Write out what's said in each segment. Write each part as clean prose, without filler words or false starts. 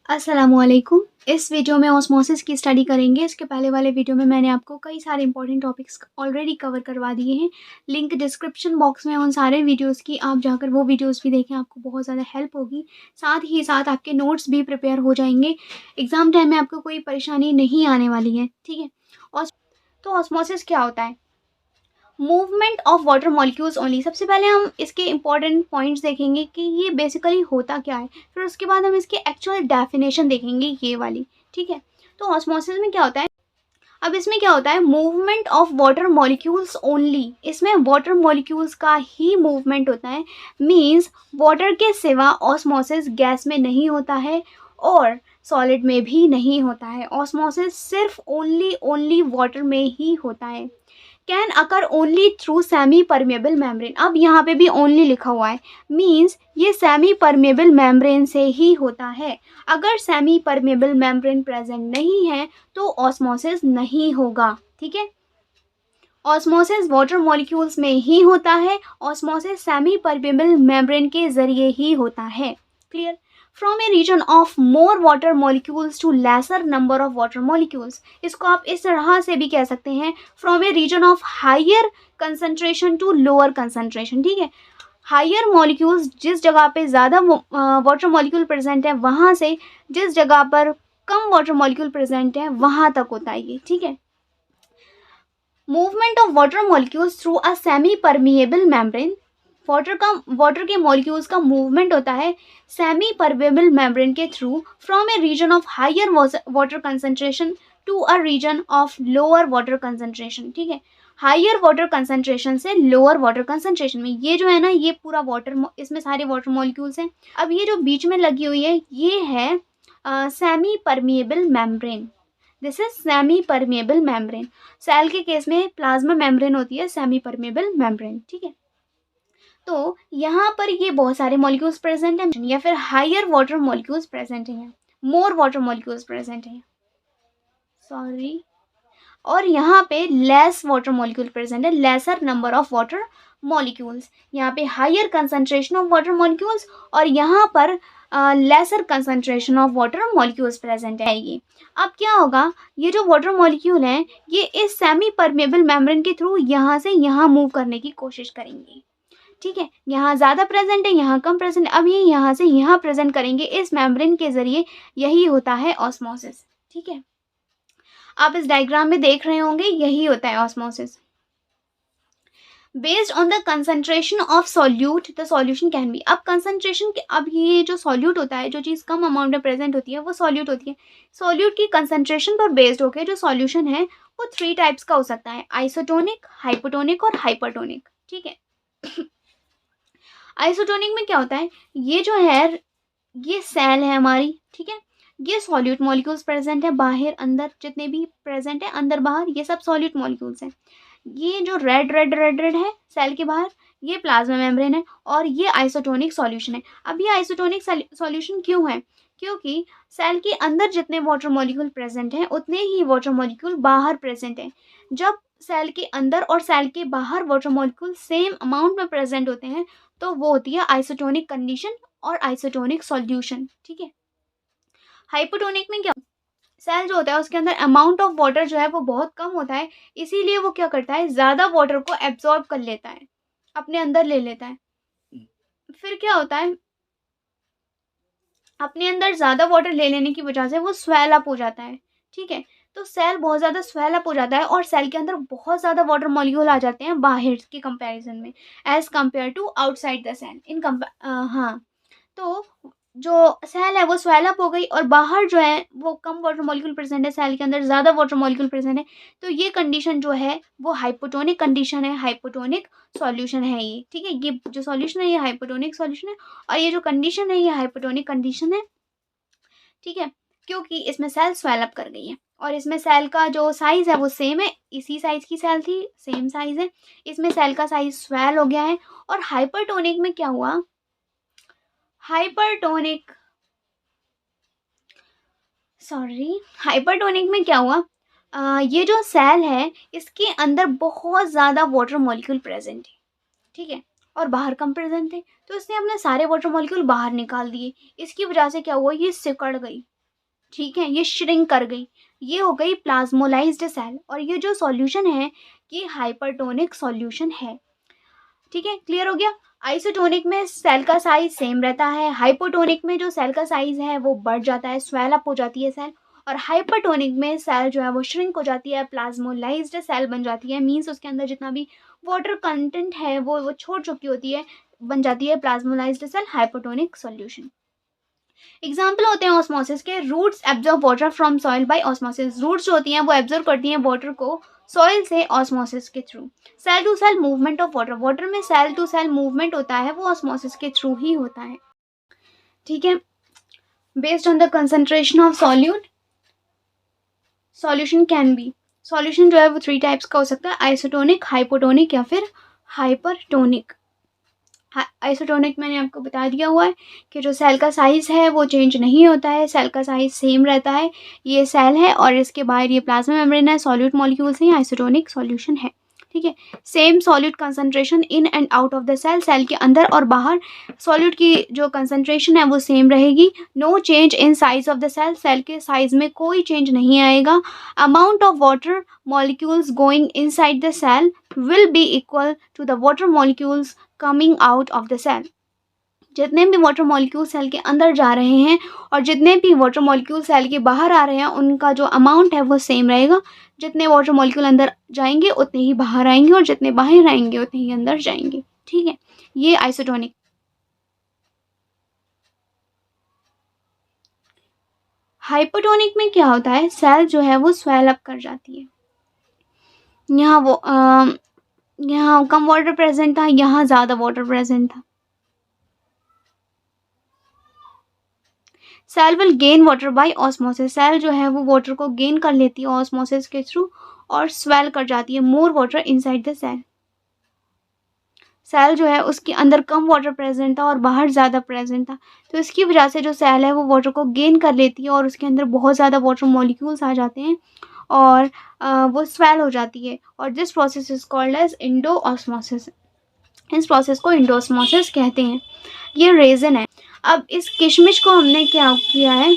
अस्सलामुअलैकुम। इस वीडियो में ऑस्मोसिस की स्टडी करेंगे। इसके पहले वाले वीडियो में मैंने आपको कई सारे इंपॉर्टेंट टॉपिक्स ऑलरेडी कवर करवा दिए हैं। लिंक डिस्क्रिप्शन बॉक्स में उन सारे वीडियोस की आप जाकर वो वीडियोस भी देखें, आपको बहुत ज़्यादा हेल्प होगी। साथ ही साथ आपके नोट्स भी प्रिपेयर हो जाएंगे। एग्ज़ाम टाइम में आपको कोई परेशानी नहीं आने वाली है, ठीक है। ऑस तो ऑस्मोसिस क्या होता है? Movement of water molecules only. सबसे पहले हम इसके इंपॉर्टेंट पॉइंट्स देखेंगे कि ये बेसिकली होता क्या है, फिर उसके बाद हम इसकी एक्चुअल डेफिनेशन देखेंगे, ये वाली, ठीक है। तो ऑस्मोसिस में क्या होता है? अब इसमें क्या होता है? Movement of water molecules only. इसमें वाटर मॉलिक्यूल्स का ही मूवमेंट होता है। मीन्स वाटर के सिवा ऑस्मोसिस गैस में नहीं होता है और सॉलिड में भी नहीं होता है। ऑस्मोसिस सिर्फ ओनली वाटर में ही होता है। Can occur only through semi permeable membrane. अब यहाँ पे भी ओनली लिखा हुआ है, मीन्स ये सेमी परमेबल मेम्ब्रेन से ही होता है। अगर सेमी परमेबल मेम्ब्रेन प्रेजेंट नहीं है तो ऑस्मोसिस नहीं होगा, ठीक है। ऑस्मोसिस वाटर मॉलिक्यूल्स में ही होता है। ऑस्मोसिस सेमी परमेबल मेम्ब्रेन के जरिए ही होता है। Clear? From a region of more water molecules to lesser number of water molecules. इसको आप इस तरह से भी कह सकते हैं, from a region of higher concentration to lower concentration, ठीक है। हायर मॉलिक्यूल्स, जिस जगह पे ज़्यादा वाटर मॉलिक्यूल प्रेजेंट है वहाँ से जिस जगह पर कम वाटर मॉलिक्यूल प्रेजेंट है वहाँ तक होता है ये, ठीक है। Movement of water molecules through a semi permeable membrane. Water के मॉलिक्यूल्स का मूवमेंट होता है सेमी परमेबल मेम्ब्रेन के through from a region of higher water concentration to a region of lower water concentration, ठीक है। हायर वाटर कंसंट्रेशन से lower water concentration में, ये जो है ना, ये पूरा वाटर, इसमें सारे वाटर मॉलिक्यूल्स हैं। अब ये जो बीच में लगी हुई है ये है semi permeable membrane. This is semi permeable membrane. Cell के केस में प्लाज्मा मेम्ब्रेन होती है सेमी परमेबल मेम्ब्रेन, ठीक है। तो यहाँ पर ये बहुत सारे मॉलिक्यूल्स प्रेजेंट हैं या फिर हायर वाटर मॉलिक्यूल्स प्रेजेंट हैं, मोर वाटर मॉलिक्यूल्स प्रेजेंट हैं, सॉरी। और यहाँ पे लेस वाटर मॉलिक्यूल प्रेजेंट है, lesser number of water molecules. यहाँ पे higher concentration of water molecules और यहाँ पर lesser concentration of water molecules present है। ये अब क्या होगा, ये जो वाटर मॉलिक्यूल हैं ये इस सेमी परमेबल मेम्ब्रेन के थ्रू यहाँ से यहाँ मूव करने की कोशिश करेंगे, ठीक है। यहाँ ज़्यादा प्रेजेंट है, यहाँ कम प्रेजेंट है, अब ये यहाँ से यहाँ प्रेजेंट करेंगे इस मेम्ब्रेन के जरिए। यही होता है ऑस्मोसिस, ठीक है। आप इस डायग्राम में देख रहे होंगे, यही होता है osmosis. Based on the concentration of solute the solution can be. अब कंसंट्रेशन के, अब ये जो सॉल्यूट होता है, जो चीज़ कम अमाउंट में प्रेजेंट होती है वो सॉल्यूट होती है। सॉल्यूट की कंसंट्रेशन पर बेस्ड होकर जो सॉल्यूशन है वो 3 टाइप्स का हो सकता है, आइसोटोनिक, हाइपोटोनिक और हाइपरटोनिक, ठीक है। आइसोटोनिक में क्या होता है, ये जो है ये सेल है हमारी, ठीक है। ये सॉल्यूट मॉलिक्यूल्स प्रेजेंट है, बाहर अंदर जितने भी प्रेजेंट है, अंदर बाहर ये सब सॉल्यूट मॉलिक्यूल्स हैं। ये जो रेड रेड रेड रेड है सेल के बाहर, ये प्लाज्मा मेम्ब्रेन है और ये आइसोटोनिक सॉल्यूशन है। अब ये आइसोटोनिक सॉल्यूशन क्यों है? क्योंकि सेल के अंदर जितने वाटर मॉलिक्यूल प्रेजेंट हैं उतने ही वाटर मॉलिक्यूल बाहर प्रेजेंट हैं। जब सेल के अंदर और सेल के बाहर वाटर मॉलिक्यूल सेम अमाउंट में प्रेजेंट होते हैं तो वो होती है आइसोटोनिक कंडीशन और आइसोटोनिक सॉल्यूशन, ठीक है। हाइपोटोनिक में क्या, सेल जो होता है उसके अंदर अमाउंट ऑफ वाटर जो है वो बहुत कम होता है, इसीलिए वो क्या करता है, ज़्यादा वाटर को एब्जॉर्ब कर लेता है, अपने अंदर ले लेता है। फिर क्या होता है, अपने अंदर ज़्यादा वाटर ले लेने की वजह से वो स्वेल अप हो जाता है, ठीक है। तो सेल बहुत ज़्यादा स्वेल अप हो जाता है और सेल के अंदर बहुत ज़्यादा वाटर मॉलिक्यूल आ जाते हैं बाहर के कंपैरिजन में, as compare to outside the cell in हाँ। तो जो सेल है वो स्वेल अप हो गई और बाहर जो है वो कम वाटर मॉलिक्यूल प्रेजेंट है, सेल के अंदर ज़्यादा वाटर मॉलिक्यूल प्रेजेंट है। तो ये कंडीशन जो है वो हाइपोटोनिक कंडीशन है, हाइपोटोनिक सॉल्यूशन है ये, ठीक है। ये जो सॉल्यूशन है ये हाइपोटोनिक सॉल्यूशन है और ये जो कंडीशन है ये हाइपोटोनिक कंडीशन है, ठीक है। क्योंकि इसमें सेल स्वेल अप कर गई है और इसमें सेल का जो साइज़ है वो सेम है, इसी साइज़ की सेल थी, सेम साइज़ है, इसमें सेल का साइज़ स्वेल हो गया है। और हाइपरटोनिक में क्या हुआ, हाइपरटोनिक हाइपरटोनिक में क्या हुआ, ये जो सेल है इसके अंदर बहुत ज़्यादा वाटर मॉलिक्यूल प्रेजेंट है, ठीक है, और बाहर कम प्रेजेंट थे। तो इसने अपने सारे वाटर मॉलिक्यूल बाहर निकाल दिए। इसकी वजह से क्या हुआ, ये सिकुड़ गई, ठीक है, ये श्रिंक कर गई, ये हो गई प्लाज्मोलाइज्ड सेल। और ये जो सॉल्यूशन है ये हाइपरटोनिक सॉल्यूशन है। ठीक है, क्लियर हो गया। आइसोटोनिक में सेल का साइज सेम रहता है, हाइपोटोनिक में जो सेल का साइज है वो बढ़ जाता है, स्वेल अप हो जाती है सेल, और हाइपरटोनिक में सेल जो है वो श्रिंक हो जाती है, प्लाज्मोलाइज्ड सेल बन जाती है। मींस उसके अंदर जितना भी वाटर कंटेंट है वो छोड़ चुकी होती है, बन जाती है plasmolysed cell, hypotonic solution. Example होते हैं ऑस्मोसिस के, roots absorb water from soil by osmosis. Roots जो होती हैं वो एब्जॉर्ब करती हैं वाटर को सॉइल से ऑस्मोसिस के through. Cell to cell movement of water, water में सेल टू सेल मूवमेंट होता है वो ऑस्मोसिस के थ्रू ही होता है। ठीक है, based on the concentration of solute solution can be, solution जो है वो 3 टाइप्स का हो सकता है, आइसोटोनिक, हाइपोटोनिक या फिर हाइपरटोनिक। आइसोटोनिक मैंने आपको बता दिया हुआ है कि जो सेल का साइज़ है वो चेंज नहीं होता है, सेल का साइज़ सेम रहता है। ये सेल है और इसके बाहर ये प्लाज्मा मेम्ब्रेन है, सॉल्यूट मॉलिक्यूल्स हैं, आइसोटोनिक सॉल्यूशन है। ठीक है, same solute concentration in and out of the cell, cell के अंदर और बाहर सॉल्यूट की जो कंसंट्रेशन है वो सेम रहेगी। No change in size of the cell, cell के साइज में कोई चेंज नहीं आएगा। Amount of water molecules going inside the cell will be equal to the water molecules coming out of the cell. जितने भी water molecule cell के अंदर जा रहे हैं और जितने भी वाटर मॉलिक्यूल सेल के बाहर आ रहे हैं उनका जो अमाउंट है वो सेम रहेगा। जितने वाटर मॉलिक्यूल अंदर जाएंगे उतने ही बाहर आएंगे और जितने बाहर आएंगे उतने ही अंदर जाएंगे। ठीक है, ये आइसोटोनिक। हाइपोटोनिक में क्या होता है, सेल जो है वो स्वेल अप कर जाती है। यहाँ कम वाटर प्रेजेंट था, यहाँ ज़्यादा वाटर प्रेजेंट था। Cell will gain water by osmosis, cell जो है वो वाटर को गेन कर लेती है ऑस्मोसिस के थ्रू और स्वेल कर जाती है, more water inside the cell. Cell जो है उसके अंदर कम वाटर प्रेजेंट था और बाहर ज़्यादा प्रेजेंट था, तो इसकी वजह से जो सेल है वो वाटर को गेन कर लेती है और उसके अंदर बहुत ज़्यादा वाटर मॉलिक्यूल्स आ जाते हैं और वो स्वेल हो जाती है। और this process is called as endosmosis, इस प्रोसेस को इंडोऑस्मोसिस कहते हैं। ये रीज़न है। अब इस किशमिश को हमने क्या किया है,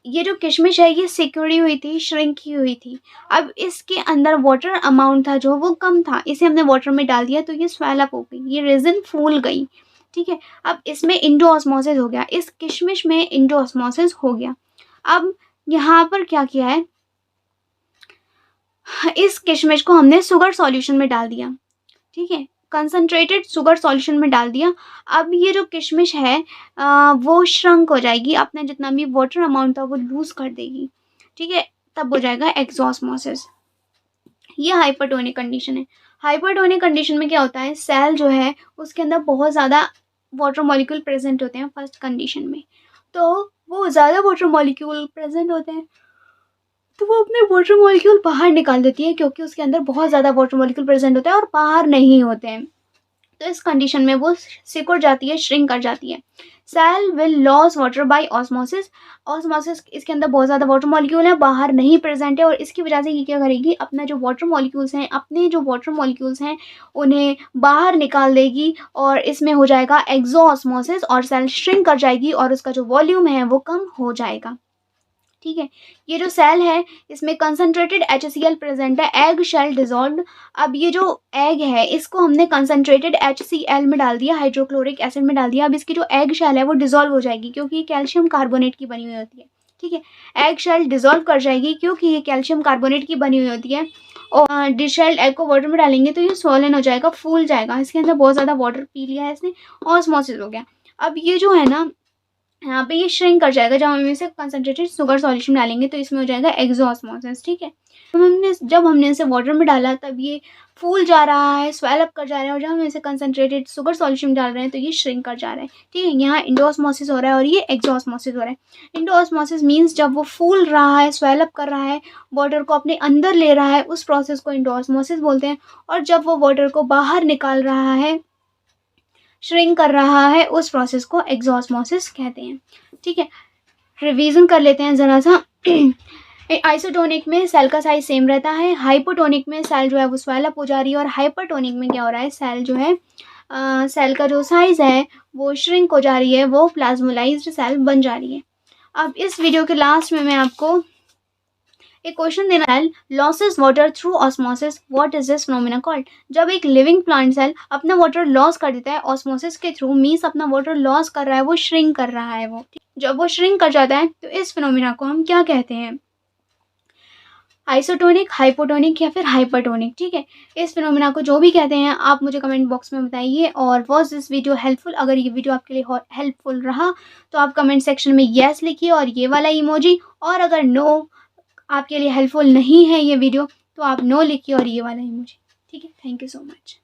ये जो किशमिश है ये सिकुड़ी हुई थी, श्रिंक की हुई थी। अब इसके अंदर वाटर अमाउंट था जो वो कम था, इसे हमने वाटर में डाल दिया तो ये स्वेल अप हो गई, ये रेजिन फूल गई। ठीक है, अब इसमें इंडोऑस्मोसिस हो गया, इस किशमिश में इंडोऑस्मोसिस हो गया। अब यहाँ पर क्या किया है, इस किशमिश को हमने शुगर सॉल्यूशन में डाल दिया। ठीक है, कंसनट्रेटेड शुगर सॉल्यूशन में डाल दिया। अब ये जो किशमिश है वो श्रंक हो जाएगी, अपना जितना भी वाटर अमाउंट था वो लूज कर देगी। ठीक है, तब हो जाएगा एक्सोस्मोसिस। ये हाइपरटोनिक कंडीशन है। हाइपरटोनिक कंडीशन में क्या होता है, सेल जो है उसके अंदर बहुत ज़्यादा वाटर मॉलिक्यूल प्रेजेंट होते हैं फर्स्ट कंडीशन में, तो वो ज़्यादा वाटर मॉलिक्यूल प्रेजेंट होते हैं तो वो अपने वाटर मॉलिक्यूल बाहर निकाल देती है, क्योंकि उसके अंदर बहुत ज़्यादा वाटर मॉलिक्यूल प्रेजेंट होते हैं और बाहर नहीं होते हैं। तो इस कंडीशन में वो सिकुड़ जाती है, श्रिंक कर जाती है। Cell will loss water by osmosis, osmosis इसके अंदर बहुत ज़्यादा वाटर मॉलिक्यूल है, बाहर नहीं प्रेजेंट है, और इसकी वजह से ये क्या करेगी, अपना जो वाटर मॉलिक्यूल्स हैं, अपने जो वाटर मॉलिक्यूल्स हैं उन्हें बाहर निकाल देगी और इसमें हो जाएगा एक्सोऑस्मोसिस और सेल श्रिंक कर जाएगी और उसका जो वॉल्यूम है वो कम हो जाएगा। ठीक है, ये जो सेल है इसमें कंसनट्रेटेड HCl प्रेजेंट है, एग शेल डिजॉल्व। अब ये जो एग है इसको हमने कंसनट्रेटेड HCl में डाल दिया, हाइड्रोक्लोरिक एसिड में डाल दिया। अब इसकी जो एग शेल है वो डिजॉल्व हो जाएगी क्योंकि ये कैल्शियम कार्बोनेट की बनी हुई होती है। ठीक है, एग शेल डिजॉल्व कर जाएगी क्योंकि ये कैल्शियम कार्बोनेट की बनी हुई होती है। और डिशेल्ड एग को वाटर में डालेंगे तो ये स्वोलन हो जाएगा, फूल जाएगा, इसके अंदर बहुत ज़्यादा वाटर पी लिया है इसने, ऑस्मोसिस हो गया। अब ये जो है ना यहाँ पे ये श्रिंक कर जाएगा, जब हम इसे कंसनट्रेटेड शुगर सॉल्यूशन डालेंगे तो इसमें हो जाएगा एक्सोऑस्मोसिस। ठीक है, तो जब हमने इसे वाटर में डाला तब ये फूल जा रहा है, स्वेल अप कर जा रहा है, और जब हम इसे कंसनट्रेटेड शुगर सॉल्यूशन डाल रहे हैं तो ये श्रिंक कर जा रहा है। ठीक है, यहाँ इंडोऑस्मोसिस हो रहा है और ये एक्सोऑस्मोसिस हो रहा है। इंडोऑस्मोसिस मीन्स जब वो फूल रहा है, स्वेल अप कर रहा है, वाटर को अपने अंदर ले रहा है, उस प्रोसेस को इंडोऑस्मोसिस बोलते हैं। और जब वो वाटर को बाहर निकाल रहा है, श्रिंक कर रहा है, उस प्रोसेस को एक्सोऑस्मोसिस कहते हैं। ठीक है, रिवीजन कर लेते हैं ज़रा सा। आइसोटोनिक में सेल का साइज सेम रहता है, हाइपोटोनिक में सेल जो है वो स्वेल अप हो जा रही है, और हाइपरटोनिक में क्या हो रहा है, सेल जो है सेल का जो साइज़ है वो श्रिंक हो जा रही है, वो प्लाज्मोलाइज्ड सेल बन जा रही है। अब इस वीडियो के लास्ट में मैं आपको एक क्वेश्चन देना है, losses water through osmosis, what is this phenomena called? जब एक लिविंग प्लांट सेल अपना वाटर लॉस कर देता है ऑस्मोसिस के थ्रू, मीन्स अपना वाटर लॉस कर रहा है, वो श्रिंक कर रहा है वो। जब वो श्रिंक कर जाता है तो इस फिनोमेना को हम क्या कहते हैं? आइसोटोनिक, हाइपोटोनिक या फिर हाइपरटोनिक। ठीक है, इस फिनोमेना को जो भी कहते हैं आप मुझे कमेंट बॉक्स में बताइए। और वॉज दिस वीडियो हेल्पफुल? अगर ये वीडियो आपके लिए हेल्पफुल रहा तो आप कमेंट सेक्शन में येस लिखिए और ये वाला इमोजी, और अगर नो आपके लिए हेल्पफुल नहीं है ये वीडियो तो आप नो लिखिए और ये वाला इमोजी। ठीक है, थैंक यू सो मच।